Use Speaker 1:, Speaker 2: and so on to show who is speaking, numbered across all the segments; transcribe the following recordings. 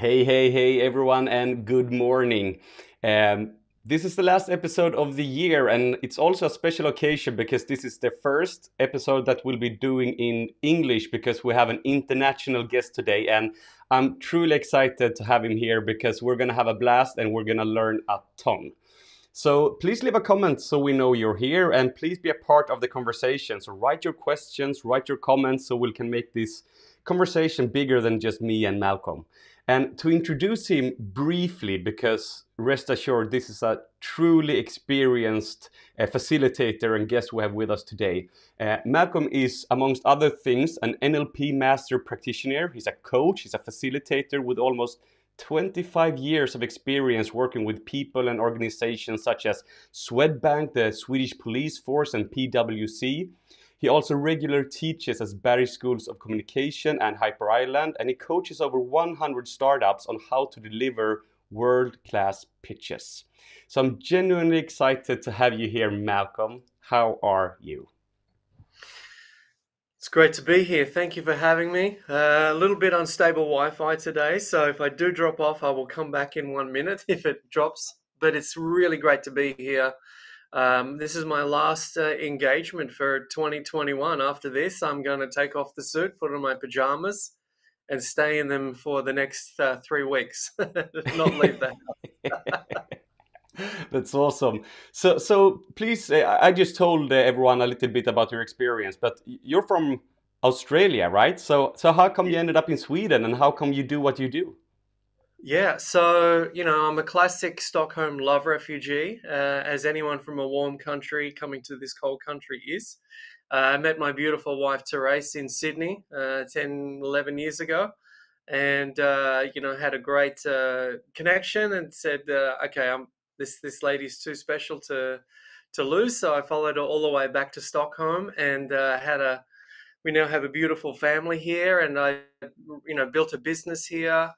Speaker 1: Hey, everyone, and good morning. This is the last episode of the year, and it's also a special occasion because this is the first episode that we'll be doing in English because we have an international guest today, and I'm truly excited to have him here because we're gonna have a blast and we're gonna learn a ton. So please leave a comment so we know you're here, and please be a part of the conversation. So write your questions, write your comments so we can make this conversation bigger than just me and Malcolm. And to introduce him briefly, because rest assured, this is a truly experienced facilitator and guest we have with us today. Malcolm is, amongst other things, an NLP master practitioner. He's a coach, he's a facilitator with almost 25 years of experience working with people and organizations such as Swedbank, the Swedish Police Force, and PwC. He also regularly teaches at Barry Schools of Communication and Hyper Island, and he coaches over 100 startups on how to deliver world-class pitches. So I'm genuinely excited to have you here, Malcolm. How are you?
Speaker 2: It's great to be here. Thank you for having me. A little bit unstable Wi-Fi today, so if I do drop off, I will come back in 1 minute if it drops. But it's really great to be here. This is my last engagement for 2021. After this, I'm going to take off the suit, put on my pajamas, and stay in them for the next 3 weeks. Not leave the house.
Speaker 1: That's awesome. So please, I just told everyone a little bit about your experience, but you're from Australia, right? So how come you ended up in Sweden, and how come you do what you do?
Speaker 2: Yeah, so, I'm a classic Stockholm love refugee, as anyone from a warm country coming to this cold country is. I met my beautiful wife, Therese, in Sydney 10, 11 years ago, and, had a great connection and said, okay, this lady's too special to lose. So I followed her all the way back to Stockholm and we now have a beautiful family here, and I, built a business here,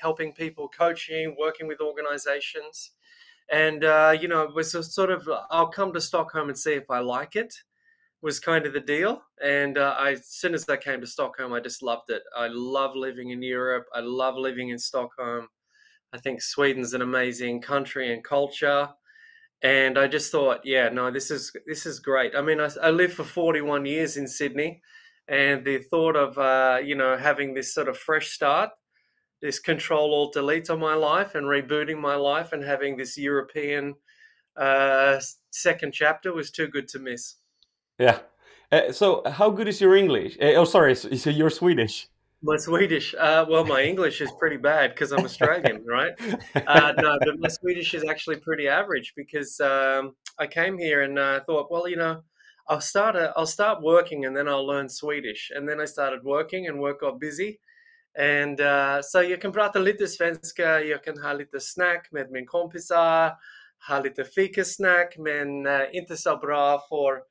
Speaker 2: helping people, coaching, working with organizations. And, it was a sort of, I'll come to Stockholm and see if I like it, was kind of the deal. And as soon as I came to Stockholm, I just loved it. I love living in Europe. I love living in Stockholm. I think Sweden's an amazing country and culture. And I just thought, yeah, no, this is great. I mean, I lived for 41 years in Sydney, and the thought of having this sort of fresh start, this Control Alt Delete on my life, and rebooting my life, and having this European second chapter was too good to miss.
Speaker 1: Yeah. So how good is your English? Oh, sorry. So you're Swedish.
Speaker 2: My Swedish, well, my English is pretty bad because I'm Australian, right? No, but my Swedish is actually pretty average because I came here and thought, well, I'll start working and then I'll learn Swedish. And then I started working and work got busy. And så jag kan prata lite svenska, jag kan ha lite snack med min kompisar, ha lite fikasnack, men inte så bra för,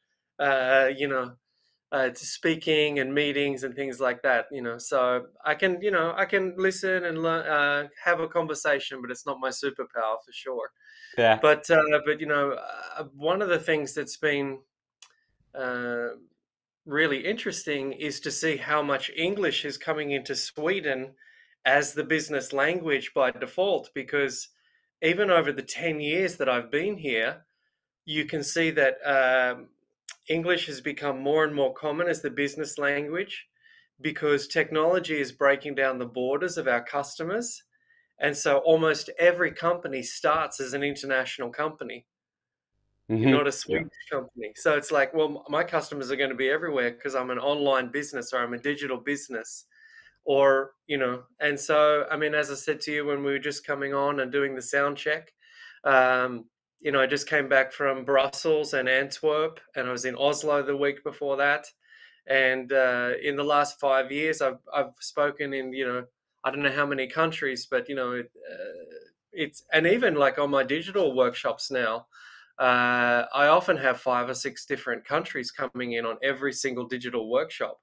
Speaker 2: to speaking and meetings and things like that, so I can listen and learn, have a conversation, but it's not my superpower for sure.
Speaker 1: Yeah.
Speaker 2: But one of the things that's been really interesting is to see how much English is coming into Sweden as the business language by default, because even over the 10 years that I've been here, you can see that English has become more and more common as the business language because technology is breaking down the borders of our customers. And so almost every company starts as an international company. You're not a Swedish company. So it's like, well, my customers are going to be everywhere because I'm an online business or I'm a digital business or, and so, I mean, as I said to you, when we were just coming on and doing the sound check, I just came back from Brussels and Antwerp, and I was in Oslo the week before that. And in the last 5 years, I've spoken in, I don't know how many countries, but, it's, and even like on my digital workshops now, I often have 5 or 6 different countries coming in on every single digital workshop.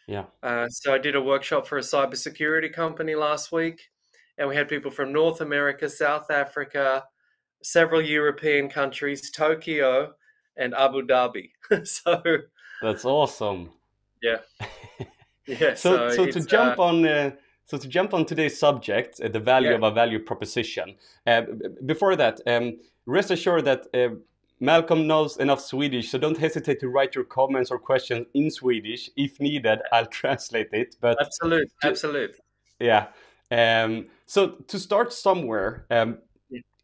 Speaker 1: Yeah.
Speaker 2: So I did a workshop for a cybersecurity company last week, and we had people from North America, South Africa, several European countries, Tokyo, and Abu Dhabi. So
Speaker 1: That's awesome.
Speaker 2: yeah, yeah.
Speaker 1: So
Speaker 2: So
Speaker 1: so to
Speaker 2: it's
Speaker 1: jump on So to jump on today's subject, the value
Speaker 2: Yeah.
Speaker 1: of a value proposition. Before that, rest assured that Malcolm knows enough Swedish, so don't hesitate to write your comments or questions in Swedish. If needed, I'll translate it. But
Speaker 2: Absolute, absolute.
Speaker 1: yeah. So to start somewhere,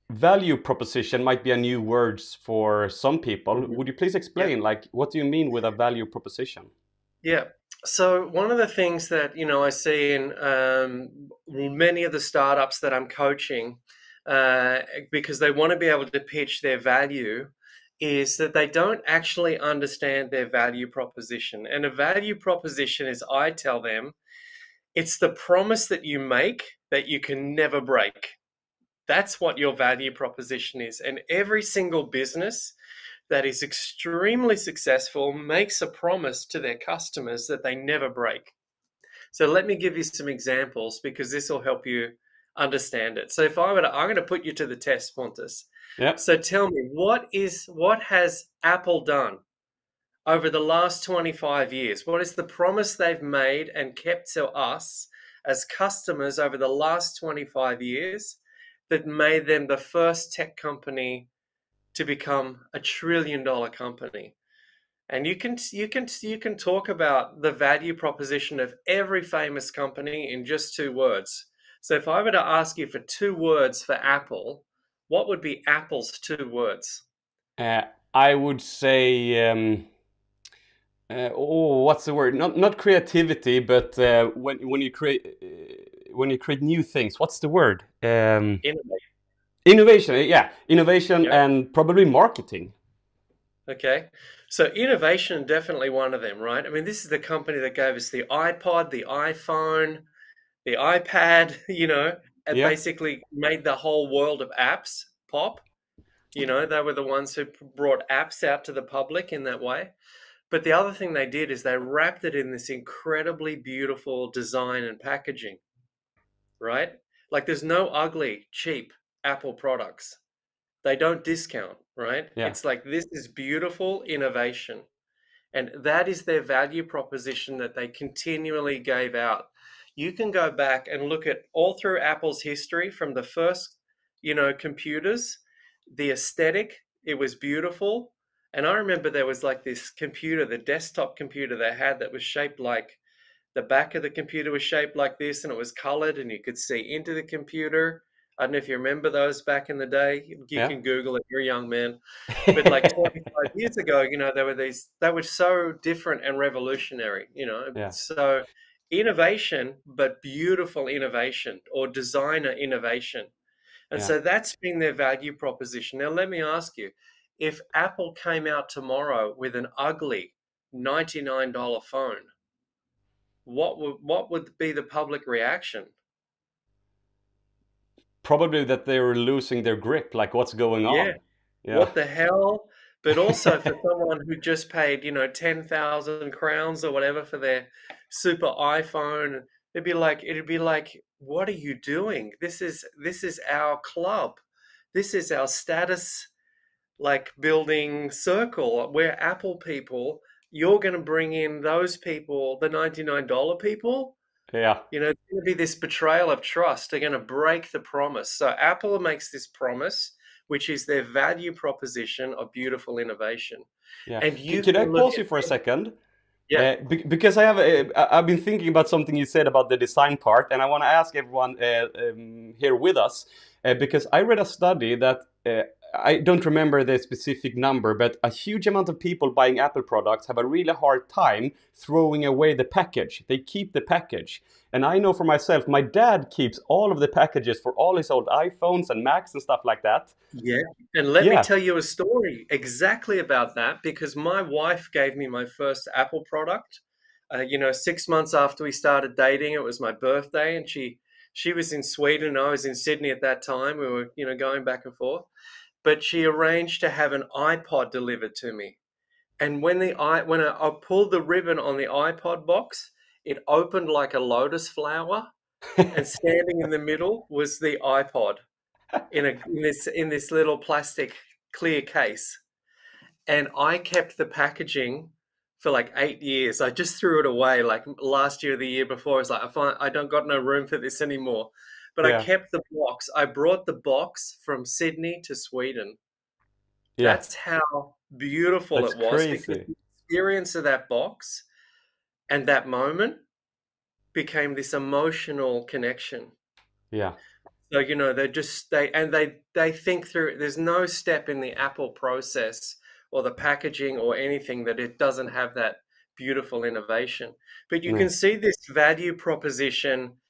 Speaker 1: value proposition might be a new word for some people.
Speaker 2: Mhm.
Speaker 1: Would you please explain, like, what do you mean with a value proposition?
Speaker 2: Yeah. So one of the things that I see in many of the startups that I'm coaching, because they want to be able to pitch their value, is that they don't actually understand their value proposition. And a value proposition is, I tell them, it's the promise that you make that you can never break. That's what your value proposition is. And every single business that is extremely successful makes a promise to their customers that they never break. So let me give you some examples because this will help you understand it. So if I'm going to put you to the test, Pontus.
Speaker 1: Yeah.
Speaker 2: So tell me, what has Apple done over the last 25 years? What is the promise they've made and kept to us as customers over the last 25 years that made them the first tech company to become $1 trillion company? And you can talk about the value proposition of every famous company in just 2 words. So if I were to ask you for 2 words for Apple, what would be Apple's 2 words?
Speaker 1: I would say, what's the word? Not creativity, but when you create new things. What's the word?
Speaker 2: Innovate.
Speaker 1: Innovation. Yeah, innovation
Speaker 2: Yep.
Speaker 1: and probably marketing.
Speaker 2: Okay. So innovation, definitely one of them, right? I mean, this is the company that gave us the iPod, the iPhone, the iPad, and
Speaker 1: Yeah.
Speaker 2: basically made the whole world of apps pop. They were the ones who brought apps out to the public in that way. But the other thing they did is they wrapped it in this incredibly beautiful design and packaging, right? Like there's no ugly, cheap Apple products. They don't discount, right?
Speaker 1: Yeah.
Speaker 2: It's like this is beautiful innovation. And that is their value proposition that they continually gave out. You can go back and look at all through Apple's history from the first, computers, the aesthetic, it was beautiful. And I remember there was like this computer, the desktop computer they had that was shaped like the back of the computer was shaped like this and it was colored and you could see into the computer. I don't know if you remember those back in the day. You
Speaker 1: Yeah.
Speaker 2: can Google it, you're a young man. But like 25 years ago, they were so different and revolutionary,
Speaker 1: Yeah.
Speaker 2: So innovation, but beautiful innovation or designer innovation. And
Speaker 1: Yeah.
Speaker 2: so that's been their value proposition. Now, let me ask you, if Apple came out tomorrow with an ugly $99 phone, what would be the public reaction?
Speaker 1: Probably that they were losing their grip, like what's going
Speaker 2: Yeah.
Speaker 1: on. Yeah.
Speaker 2: What the hell? But also for someone who just paid, 10,000 crowns or whatever for their super iPhone, it'd be like, what are you doing? This is our club. This is our status like building circle. We're Apple people. You're going to bring in those people, the $99 people.
Speaker 1: Yeah.
Speaker 2: It's going to be this betrayal of trust. They're going to break the promise. So Apple makes this promise, which is their value proposition of beautiful innovation.
Speaker 1: Yeah.
Speaker 2: And you
Speaker 1: Could I
Speaker 2: can look
Speaker 1: pause
Speaker 2: at,
Speaker 1: you for a second?
Speaker 2: yeah,
Speaker 1: Because I've been thinking about something you said about the design part, and I want to ask everyone here with us, because I read a study that I don't remember the specific number, but a huge amount of people buying Apple products have a really hard time throwing away the package. They keep the package. And I know for myself, my dad keeps all of the packages for all his old iPhones and Macs and stuff like that.
Speaker 2: yeah. And let me
Speaker 1: Yeah.
Speaker 2: tell you a story exactly about that because my wife gave me my first Apple product. 6 months after we started dating, it was my birthday, and she was in Sweden, I was in Sydney at that time. We were, going back and forth. But she arranged to have an iPod delivered to me. And when I pulled the ribbon on the iPod box, it opened like a lotus flower, and standing in the middle was the iPod in this little plastic clear case. And I kept the packaging for like 8 years. I just threw it away like last year or the year before. I was like, I don't got no room for this anymore. But I
Speaker 1: Yeah.
Speaker 2: kept the box. I brought the box from Sydney to Sweden.
Speaker 1: Yeah.
Speaker 2: That's how beautiful
Speaker 1: That's
Speaker 2: it was, because
Speaker 1: crazy.
Speaker 2: the experience of that box and that moment became this emotional connection.
Speaker 1: Yeah.
Speaker 2: So, you know, they think through. There's no step in the Apple process or the packaging or anything that it doesn't have that beautiful innovation. But you can
Speaker 1: No.
Speaker 2: see this value proposition,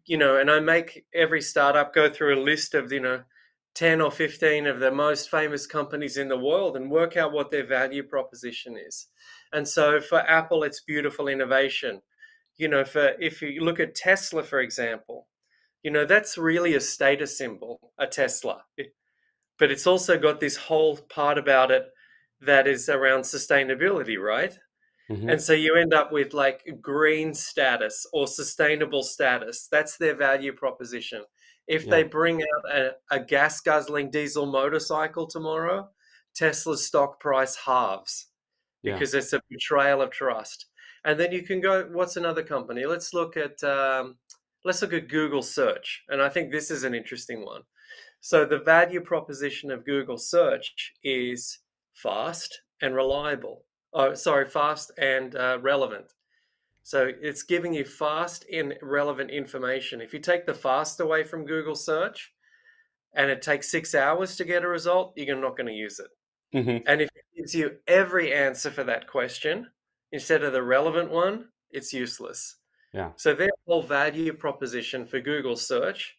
Speaker 2: you know, and I make every startup go through a list of, you know, 10 or 15 of the most famous companies in the world and work out what their value proposition is. And so for Apple, it's beautiful innovation. You know, if you look at Tesla, for example, you know, that's really a status symbol, a Tesla. But it's also got this whole part about it that is around sustainability, right? And
Speaker 1: Mm-hmm.
Speaker 2: so you end up with like green status or sustainable status. That's their value proposition. If they
Speaker 1: Yeah.
Speaker 2: bring out a gas guzzling diesel motorcycle tomorrow, Tesla's stock price halves
Speaker 1: Yeah.
Speaker 2: because it's a betrayal of trust. And then you can go, what's another company? Let's look at Google search. And I think this is an interesting one. So the value proposition of Google search is fast and reliable. Oh, sorry, fast and relevant. So it's giving you fast and relevant information. If you take the fast away from Google search and it takes 6 hours to get a result, you're not going to use it.
Speaker 1: Mm-hmm.
Speaker 2: And if it gives you every answer for that question instead of the relevant one, it's useless.
Speaker 1: Yeah.
Speaker 2: So their whole value proposition for Google search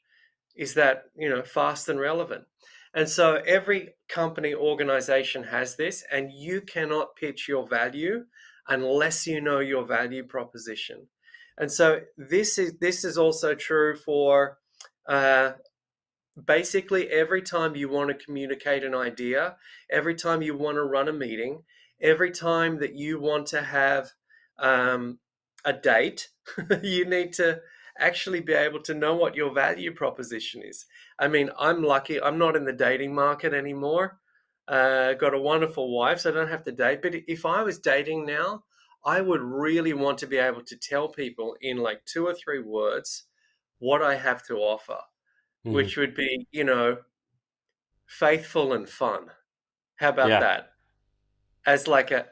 Speaker 2: is that, you know, fast and relevant. And so every company organization has this, and you cannot pitch your value unless you know your value proposition. And so this is also true for basically every time you want to communicate an idea, every time you want to run a meeting, every time that you want to have a date, you need to actually be able to know what your value proposition is. I mean, I'm lucky. I'm not in the dating market anymore. Got a wonderful wife, so I don't have to date. But if I was dating now, I would really want to be able to tell people in like 2 or 3 words what I have to offer,
Speaker 1: Mm-hmm.
Speaker 2: which would be, you know, faithful and fun. How about
Speaker 1: Yeah.
Speaker 2: that? As like a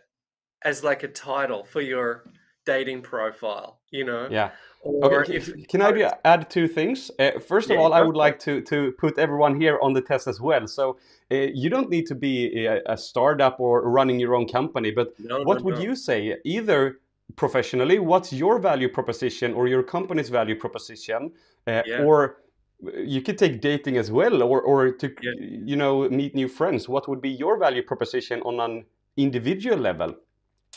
Speaker 2: as like a title for your dating profile, you know?
Speaker 1: Yeah. Okay.
Speaker 2: Or if
Speaker 1: Can I add two things? First of
Speaker 2: yeah,
Speaker 1: all, I
Speaker 2: go
Speaker 1: would
Speaker 2: for it.
Speaker 1: like to put everyone here on the test as well. So you don't need to be a startup or running your own company, but
Speaker 2: No, no,
Speaker 1: what would
Speaker 2: no.
Speaker 1: you say, either professionally, what's your value proposition or your company's value proposition,
Speaker 2: Yeah,
Speaker 1: or you could take dating as well, or to
Speaker 2: yeah,
Speaker 1: meet new friends. What would be your value proposition on an individual level?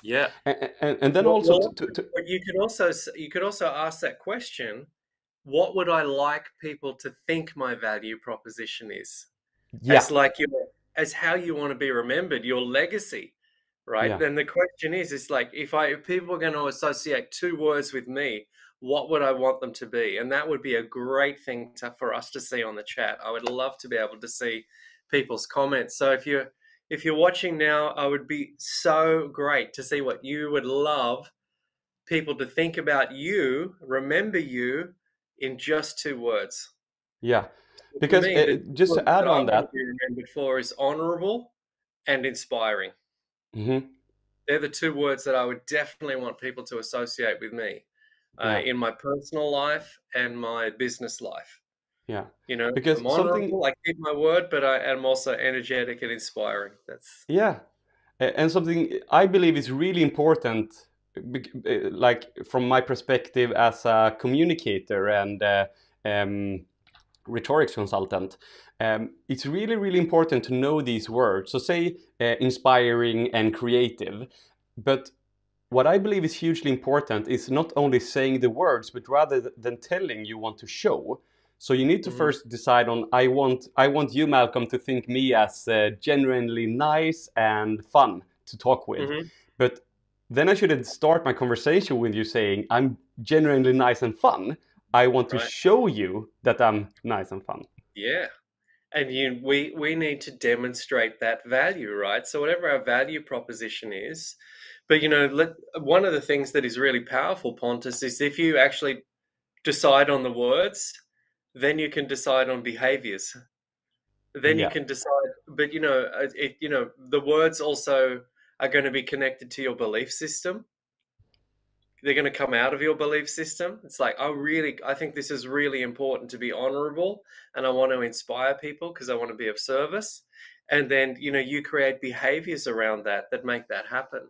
Speaker 2: yeah.
Speaker 1: And then also
Speaker 2: But you could also ask that question, what would I like people to think my value proposition is?
Speaker 1: yeah,
Speaker 2: As like your as how you want to be remembered, your legacy, right?
Speaker 1: yeah.
Speaker 2: Then the question is like if people are going to associate 2 words with me, what would I want them to be? And that would be a great thing for us to see on the chat. I would love to be able to see people's comments. So if you're watching now, I would be so great to see what you would love people to think about you, remember you in just 2 words.
Speaker 1: Yeah,
Speaker 2: For
Speaker 1: because
Speaker 2: me, the two
Speaker 1: just
Speaker 2: words
Speaker 1: to add
Speaker 2: that I
Speaker 1: on
Speaker 2: want to
Speaker 1: that,
Speaker 2: be remembered for is honorable and inspiring.
Speaker 1: mhm,
Speaker 2: They're the 2 words that I would definitely want people to associate with me
Speaker 1: yeah,
Speaker 2: in my personal life and my business life.
Speaker 1: yeah,
Speaker 2: You know, I'm
Speaker 1: because something,
Speaker 2: honorable, I keep my word, but I am also energetic and inspiring. That's
Speaker 1: yeah, and something I believe is really important, like from my perspective as a communicator and rhetorics consultant. It's really, really important to know these words. So, say inspiring and creative, but what I believe is hugely important is not only saying the words, but rather than telling you want to show. So you need to
Speaker 2: mhm,
Speaker 1: first decide on I want you, Malcolm, to think me as genuinely nice and fun to talk with.
Speaker 2: mhm,
Speaker 1: But then I should start my conversation with you saying I'm genuinely nice and fun. I want to
Speaker 2: right.
Speaker 1: show you that I'm nice and fun.
Speaker 2: Yeah. And we need to demonstrate that value, right? So whatever our value proposition is, But one of the things that is really powerful, Pontus, is if you actually decide on the words, then you can decide on behaviors. Then you
Speaker 1: Yeah.
Speaker 2: can decide. But the words also are going to be connected to your belief system. They're going to come out of your belief system. It's like, I think this is really important to be honorable, and I want to inspire people because I want to be of service. And then, you create behaviors around that make that happen.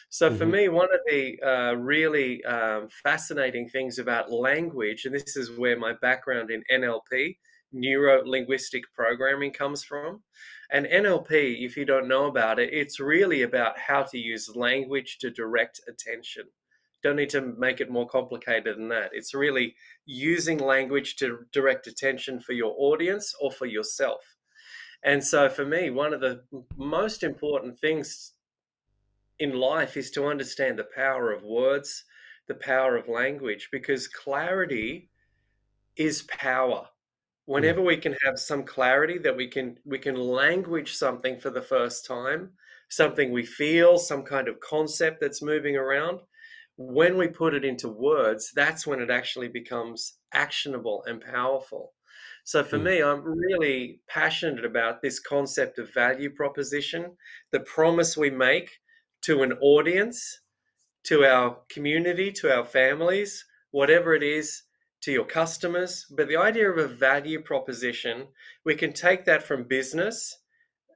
Speaker 2: So for
Speaker 1: Hmm.
Speaker 2: me, one of the really fascinating things about language, and this is where my background in NLP, neuro linguistic programming, comes from. And NLP, if you don't know about it, it's really about how to use language to direct attention. Don't need to make it more complicated than that. It's really using language to direct attention for your audience or for yourself. And so for me, one of the most important things in life is to understand the power of words, the power of language, because clarity is power.
Speaker 1: Mm.
Speaker 2: Whenever we can have some clarity that we can language something for the first time, something we feel, some kind of concept that's moving around, when we put it into words, that's when it actually becomes actionable and powerful. So for
Speaker 1: Mm.
Speaker 2: me, I'm really passionate about this concept of value proposition, the promise we make to an audience, to our community, to our families, whatever it is, to your customers. But the idea of a value proposition, we can take that from business,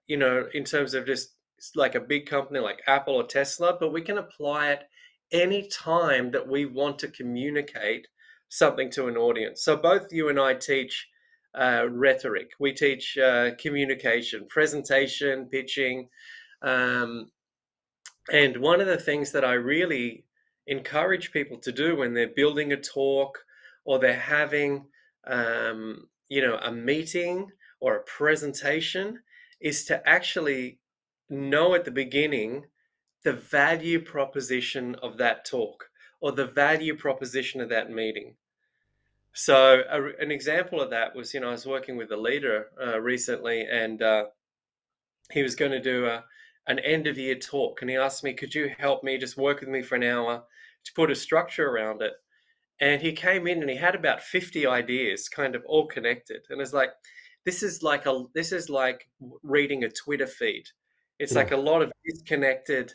Speaker 2: in terms of just like a big company like Apple or Tesla, but we can apply it any time that we want to communicate something to an audience. So both you and I teach rhetoric. We teach communication, presentation, pitching. Um, and one of the things that I really encourage people to do when they're building a talk or they're having, a meeting or a presentation is to actually know at the beginning the value proposition of that talk or the value proposition of that meeting. So an example of that was, I was working with a leader recently, and he was going to do an end of year talk, and he asked me, could you help me, just work with me for an hour to put a structure around it? And he came in and he had about 50 ideas kind of all connected, and it's like, this is like reading a Twitter feed. It's
Speaker 1: Yeah.
Speaker 2: like a lot of disconnected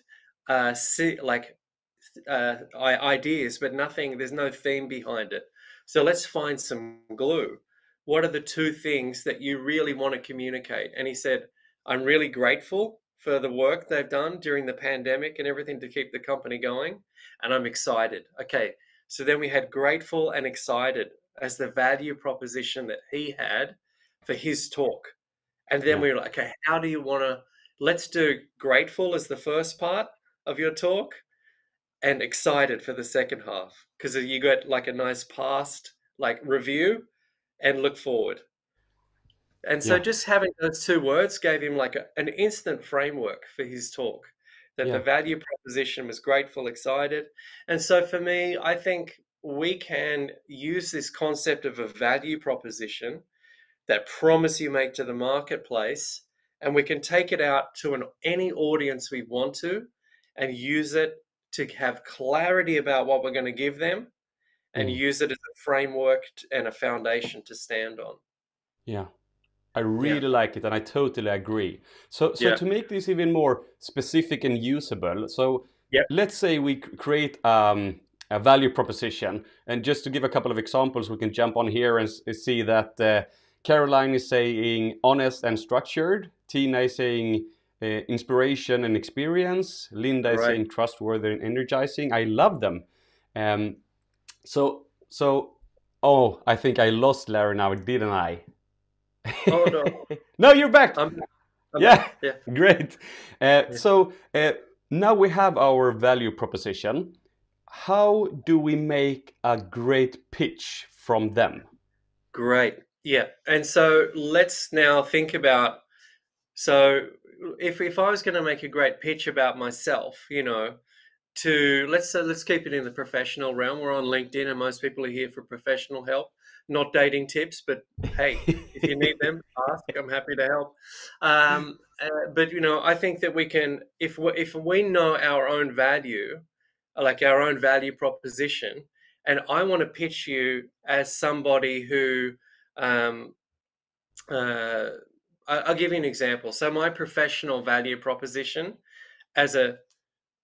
Speaker 2: ideas, but nothing, there's no theme behind it. So let's find some glue. What are the two things that you really want to communicate? And he said, I'm really grateful for the work they've done during the pandemic and everything to keep the company going. And I'm excited. Okay. So then we had grateful and excited as the value proposition that he had for his talk. And then
Speaker 1: Yeah.
Speaker 2: we were like, okay, how do you want to, let's do grateful as the first part of your talk and excited for the second half, because you got like a nice past like review and look forward. And so
Speaker 1: Yeah.
Speaker 2: just having those two words gave him like an instant framework for his talk, that the
Speaker 1: Yeah.
Speaker 2: value proposition was grateful, excited. And so for me, I think we can use this concept of a value proposition, that promise you make to the marketplace, and we can take it out to any audience we want to and use it to have clarity about what we're going to give them and
Speaker 1: Mm.
Speaker 2: use it as a framework and a foundation to stand on.
Speaker 1: Yeah. I
Speaker 2: Yeah.
Speaker 1: really like it, and I totally agree. So
Speaker 2: Yeah.
Speaker 1: to make this even more specific and usable, so
Speaker 2: Yep.
Speaker 1: let's say we create a value proposition, and just to give a couple of examples, we can jump on here and see that Caroline is saying honest and structured, Tina is saying inspiration and experience, Linda is
Speaker 2: Great.
Speaker 1: saying trustworthy and energizing. I love them. Um, so, oh, I think I lost Larry now, didn't I?
Speaker 2: Oh no.
Speaker 1: No, you're back.
Speaker 2: I'm I'm
Speaker 1: Yeah,
Speaker 2: back. Yeah.
Speaker 1: great.
Speaker 2: Yeah.
Speaker 1: So now we have our value proposition. How do we make a great pitch from them?
Speaker 2: Great. Yeah. And so let's now think about, so if I was going to make a great pitch about myself, to let's keep it in the professional realm. We're on LinkedIn, and most people are here for professional help, not dating tips. But hey, if you need them, ask. I'm happy to help. But I think that we can, if we know our own value, like our own value proposition, and I want to pitch you as somebody who, um, uh, I'll give you an example. So my professional value proposition as a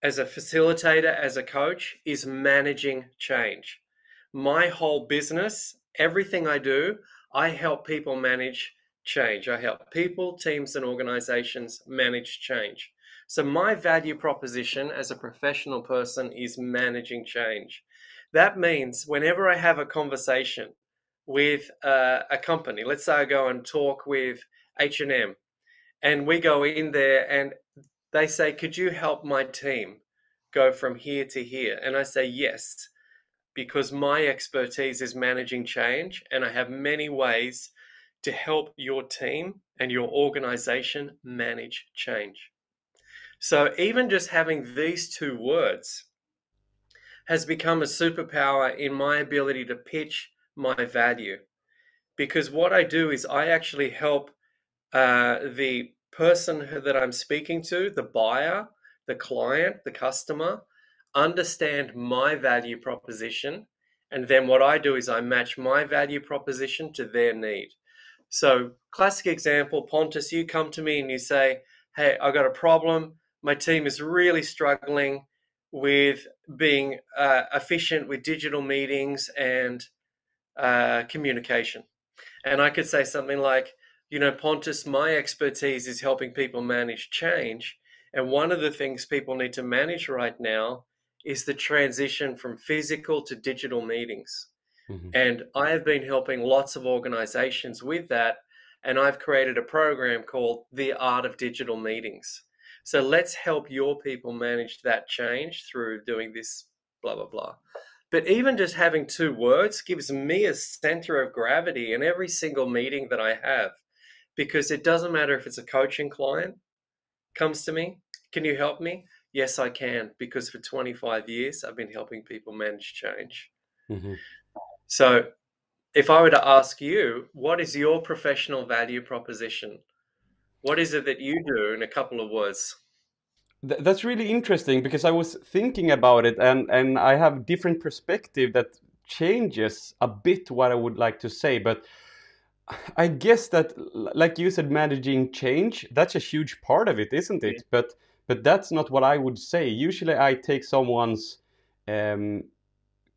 Speaker 2: facilitator, as a coach, is managing change. My whole business, everything I do, I help people manage change. I help people, teams, and organizations manage change. So my value proposition as a professional person is managing change. That means whenever I have a conversation with a company, let's say I go and talk with H&M, and we go in there and they say, could you help my team go from here to here? And I say, yes, because my expertise is managing change, and I have many ways to help your team and your organization manage change. So even just having these two words has become a superpower in my ability to pitch my value. Because what I do is I actually help the person that I'm speaking to, the buyer, the client, the customer, understand my value proposition. And then what I do is I match my value proposition to their need. So, classic example, Pontus, you come to me and you say, hey, I got a problem. My team is really struggling with being efficient with digital meetings and communication. And I could say something like, Pontus, my expertise is helping people manage change. And one of the things people need to manage right now is the transition from physical to digital meetings.
Speaker 1: Mhm.
Speaker 2: And I have been helping lots of organizations with that. And I've created a program called The Art of Digital Meetings. So let's help your people manage that change through doing this, blah, blah, blah. But even just having two words gives me a center of gravity in every single meeting that I have, because it doesn't matter if it's a coaching client comes to me, can you help me? Yes, I can, because for 25 years, I've been helping people manage change.
Speaker 1: Mhm.
Speaker 2: So if I were to ask you, what is your professional value proposition? What is it that you do in a couple of words?
Speaker 1: That's really interesting because I was thinking about it, and I have different perspective that changes a bit what I would like to say. But I guess that, like you said, managing change, that's a huge part of it, isn't
Speaker 2: Yeah.
Speaker 1: it? But that's not what I would say. Usually I take someone's um,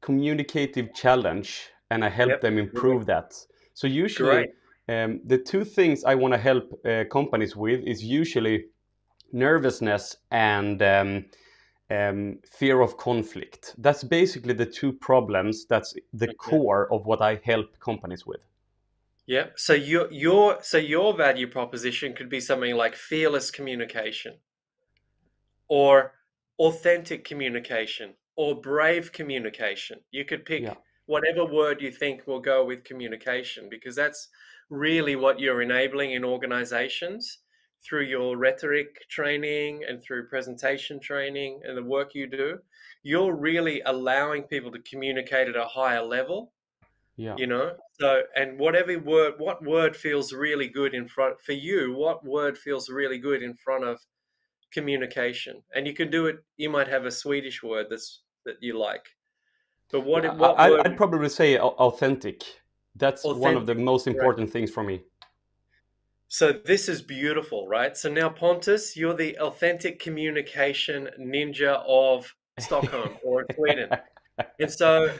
Speaker 1: communicative challenge and I help
Speaker 2: Yep.
Speaker 1: them improve that. So
Speaker 2: Great.
Speaker 1: usually the two things I want to help companies with is usually nervousness and fear of conflict. That's basically the two problems. That's the
Speaker 2: Okay.
Speaker 1: core of what I help companies with.
Speaker 2: Yeah. So your value proposition could be something like fearless communication, or authentic communication, or brave communication. You could
Speaker 1: Yeah,
Speaker 2: pick whatever word you think will go with communication, because that's really what you're enabling in organizations through your rhetoric training and through presentation training and the work you do. You're really allowing people to communicate at a higher level,
Speaker 1: yeah.
Speaker 2: so, and what word feels really good in front for you, what word feels really good in front of communication? And you can do it, you might have a Swedish word that you like, but
Speaker 1: Yeah,
Speaker 2: what word?
Speaker 1: I'd probably say authentic. That's one of the
Speaker 2: Authentic.
Speaker 1: most
Speaker 2: Correct.
Speaker 1: important things for me.
Speaker 2: So this is beautiful, right? So now, Pontus, you're the authentic communication ninja of Stockholm or Sweden. And so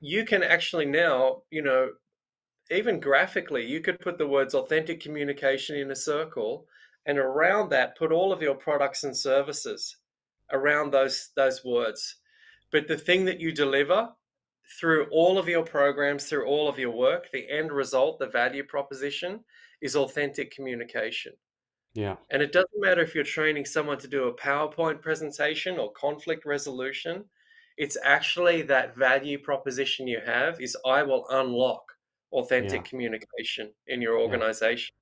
Speaker 2: you can actually now, even graphically, you could put the words authentic communication in a circle, and around that, put all of your products and services around those words. But the thing that you deliver through all of your programs, through all of your work, the end result, the value proposition, is authentic communication.
Speaker 1: Yeah,
Speaker 2: And it doesn't matter if you're training someone to do a PowerPoint presentation or conflict resolution. It's actually that value proposition you have is, I will unlock
Speaker 1: yeah,
Speaker 2: authentic communication in your
Speaker 1: yeah,
Speaker 2: organization.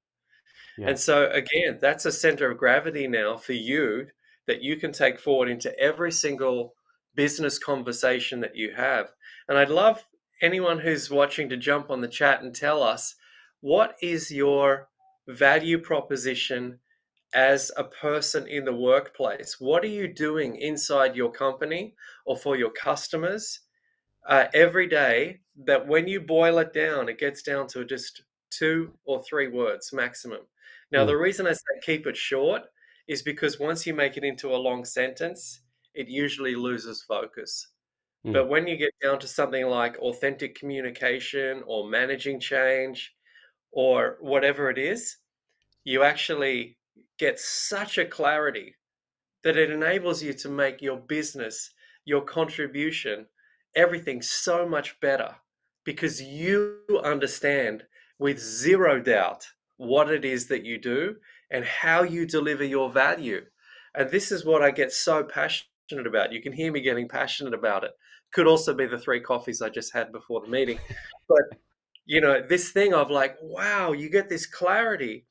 Speaker 1: yeah.
Speaker 2: And so again, that's a center of gravity now for you that you can take forward into every single business conversation that you have. And I'd love anyone who's watching to jump on the chat and tell us, what is your value proposition as a person in the workplace? What are you doing inside your company or for your customers every day that when you boil it down, it gets down to just 2 or 3 words maximum? Now,
Speaker 1: Mm.
Speaker 2: the reason I say keep it short is because once you make it into a long sentence, it usually loses focus.
Speaker 1: Mm.
Speaker 2: But when you get down to something like authentic communication or managing change or whatever it is, you actually get such a clarity that it enables you to make your business, your contribution, everything so much better because you understand with zero doubt what it is that you do and how you deliver your value. And this is what I get so passionate about. You can hear me getting passionate about it. Could also be the 3 coffees I just had before the meeting. But, this thing of like, wow, you get this clarity.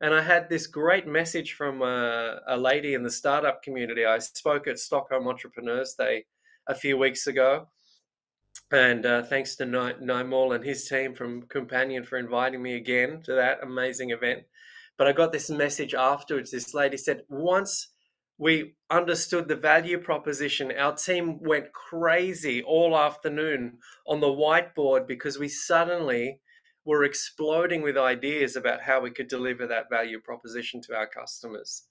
Speaker 2: And I had this great message from a lady in the startup community. I spoke at Stockholm Entrepreneurs Day a few weeks ago. And thanks to Nymol and his team from Companion for inviting me again to that amazing event. But I got this message afterwards. This lady said, once we understood the value proposition, our team went crazy all afternoon on the whiteboard because we suddenly were exploding with ideas about how we could deliver that value proposition to our customers.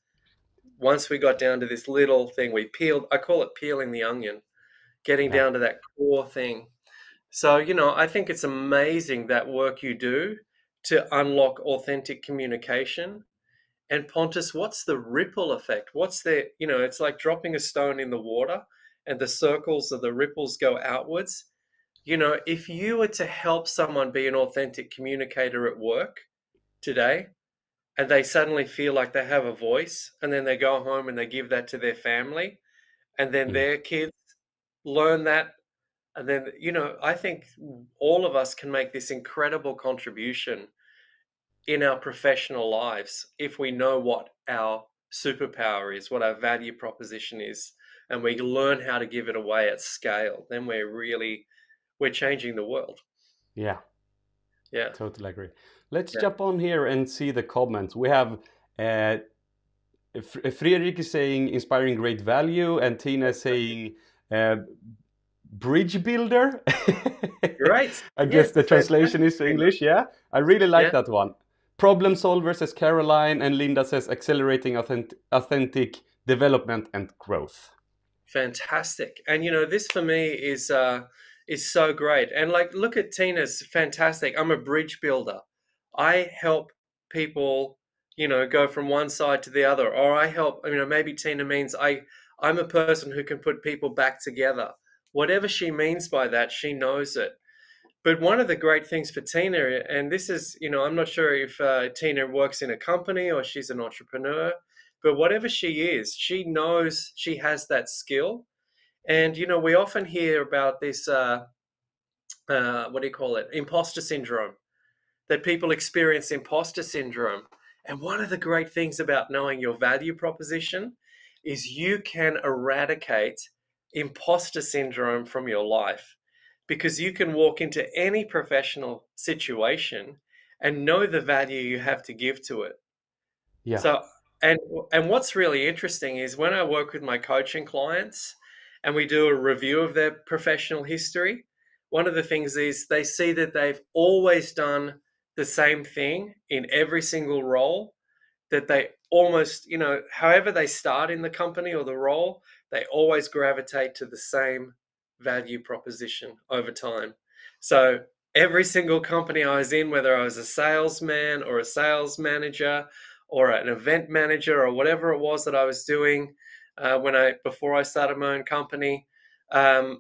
Speaker 2: Once we got down to this little thing, I call it peeling the onion, getting
Speaker 1: Yeah.
Speaker 2: down to that core thing. So, I think it's amazing that work you do to unlock authentic communication. And Pontus, what's the ripple effect? It's like dropping a stone in the water and the circles of the ripples go outwards. If you were to help someone be an authentic communicator at work today, and they suddenly feel like they have a voice, and then they go home and they give that to their family, and then
Speaker 1: Mm.
Speaker 2: their kids learn that. And then, I think all of us can make this incredible contribution in our professional lives if we know what our superpower is, what our value proposition is, and we learn how to give it away at scale. Then we're changing the world.
Speaker 1: Yeah.
Speaker 2: Yeah.
Speaker 1: Totally agree. Let's
Speaker 2: Yeah.
Speaker 1: jump on here and see the comments. We have Fredrik is saying inspiring great value, and Tina is saying uh, bridge builder.
Speaker 2: Great.
Speaker 1: I
Speaker 2: Yeah,
Speaker 1: guess
Speaker 2: it's a
Speaker 1: the translation
Speaker 2: fantastic
Speaker 1: is
Speaker 2: thing.
Speaker 1: English. Yeah, I really like
Speaker 2: Yeah.
Speaker 1: that one. Problem solver says Caroline, and Linda says accelerating authentic development and growth.
Speaker 2: Fantastic. And this for me is so great. And like look at Tina's fantastic. I'm a bridge builder. I help people, go from one side to the other. Or I help, maybe Tina means I'm a person who can put people back together. Whatever she means by that, she knows it. But one of the great things for Tina, and this is, I'm not sure if Tina works in a company or she's an entrepreneur, but whatever she is, she knows she has that skill. And, we often hear about this, what do you call it? Imposter syndrome, that people experience imposter syndrome. And one of the great things about knowing your value proposition is you can eradicate imposter syndrome from your life because you can walk into any professional situation and know the value you have to give to it.
Speaker 1: Yeah.
Speaker 2: So, and what's really interesting is when I work with my coaching clients and we do a review of their professional history, one of the things is they see that they've always done the same thing in every single role, that they almost, however they start in the company or the role, they always gravitate to the same value proposition over time. So every single company I was in, whether I was a salesman or a sales manager or an event manager or whatever it was that I was doing before I started my own company, I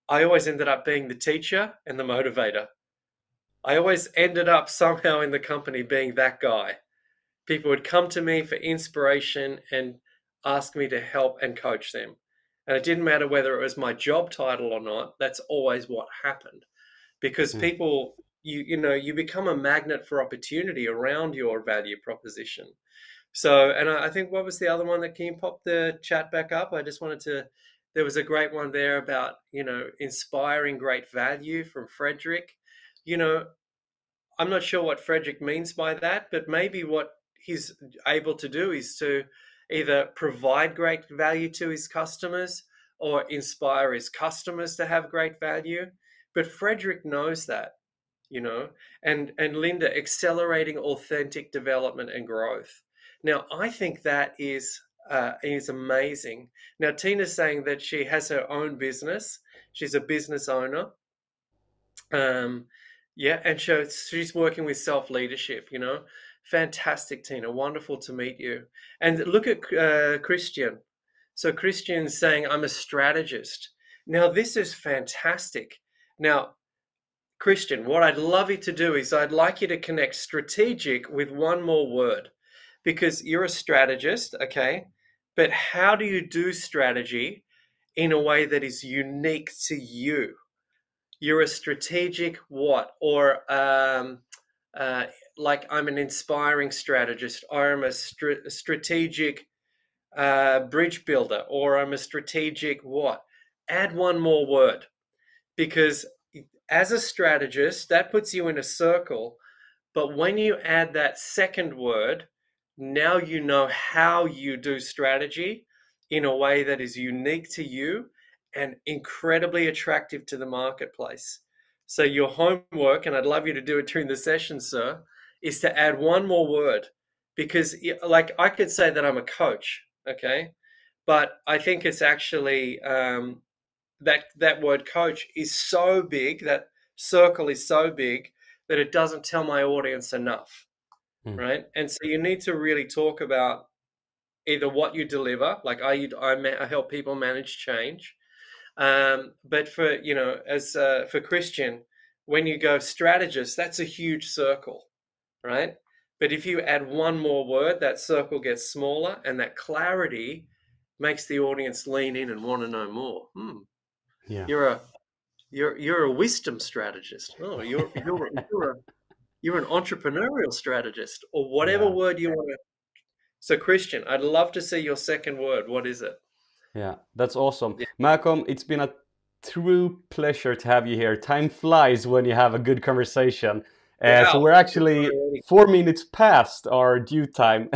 Speaker 2: always ended up being the teacher and the motivator. I always ended up somehow in the company being that guy. People would come to me for inspiration and ask me to help and coach them. And it didn't matter whether it was my job title or not. That's always what happened because
Speaker 1: Yeah.
Speaker 2: you become a magnet for opportunity around your value proposition. So, and I think what was the other one that, can you pop the chat back up? I just wanted to, there was a great one there about, inspiring great value from Frederick. You know, I'm not sure what Frederick means by that, but maybe what he's able to do is to either provide great value to his customers or inspire his customers to have great value. But Frederick knows that, and Linda, accelerating authentic development and growth. Now, I think that is amazing. Now, Tina's saying that she has her own business. She's a business owner. Yeah, and she's working with self-leadership, Fantastic, Tina. Wonderful to meet you. And look at Christian. So Christian's saying, I'm a strategist. Now, this is fantastic. Now, Christian, what I'd love you to do is I'd like you to connect strategic with one more word, because you're a strategist, okay? But how do you do strategy in a way that is unique to you? You're a strategic what? Or like, I'm an inspiring strategist, or I'm a strategic bridge builder, or I'm a strategic what? Add one more word, because as a strategist, that puts you in a circle. But when you add that second word, now you know how you do strategy in a way that is unique to you and incredibly attractive to the marketplace. So your homework, and I'd love you to do it during the session, sir, is to add one more word. Because, like, I could say that I'm a coach, okay? But I think it's actually that word coach is so big, that circle is so big, that it doesn't tell my audience enough, right? And so you need to really talk about either what you deliver, like I help people manage change, but for for Christian, when you go strategist, that's a huge circle, right? But if you add one more word, that circle gets smaller, and that clarity makes the audience lean in and want to know more.
Speaker 1: Yeah.
Speaker 2: You're a wisdom strategist. Oh, you're an entrepreneurial strategist, or whatever word you want to. So Christian, I'd love to see your second word. What is it?
Speaker 1: Yeah, that's awesome.
Speaker 2: Yeah.
Speaker 1: Malcolm, it's been a true pleasure to have you here. Time flies when you have a good conversation. So we're actually 4 minutes past our due time.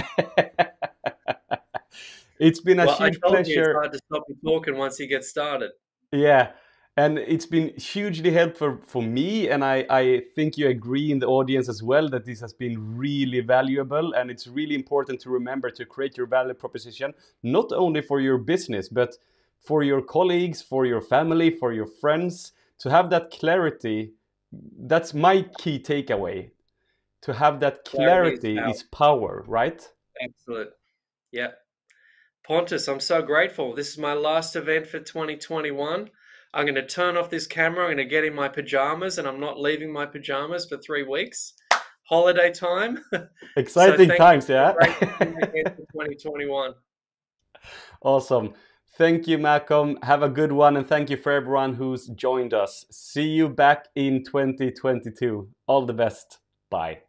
Speaker 1: It's been a huge pleasure.
Speaker 2: It's hard to stop you talking once you get started.
Speaker 1: Yeah, and it's been hugely helpful for me, and I think you agree in the audience as well that this has been really valuable, and it's really important to remember to create your value proposition, not only for your business, but for your colleagues, for your family, for your friends, to have that clarity. That's my key takeaway. To have that clarity is power, right?
Speaker 2: Absolute. Yeah. Pontus, I'm so grateful. This is my last event for 2021. I'm going to turn off this camera. I'm going to get in my pajamas, and I'm not leaving my pajamas for 3 weeks. Holiday time.
Speaker 1: Exciting times, yeah.
Speaker 2: 2021.
Speaker 1: Awesome. Thank you, Malcolm. Have a good one, and thank you for everyone who's joined us. See you back in 2022. All the best. Bye.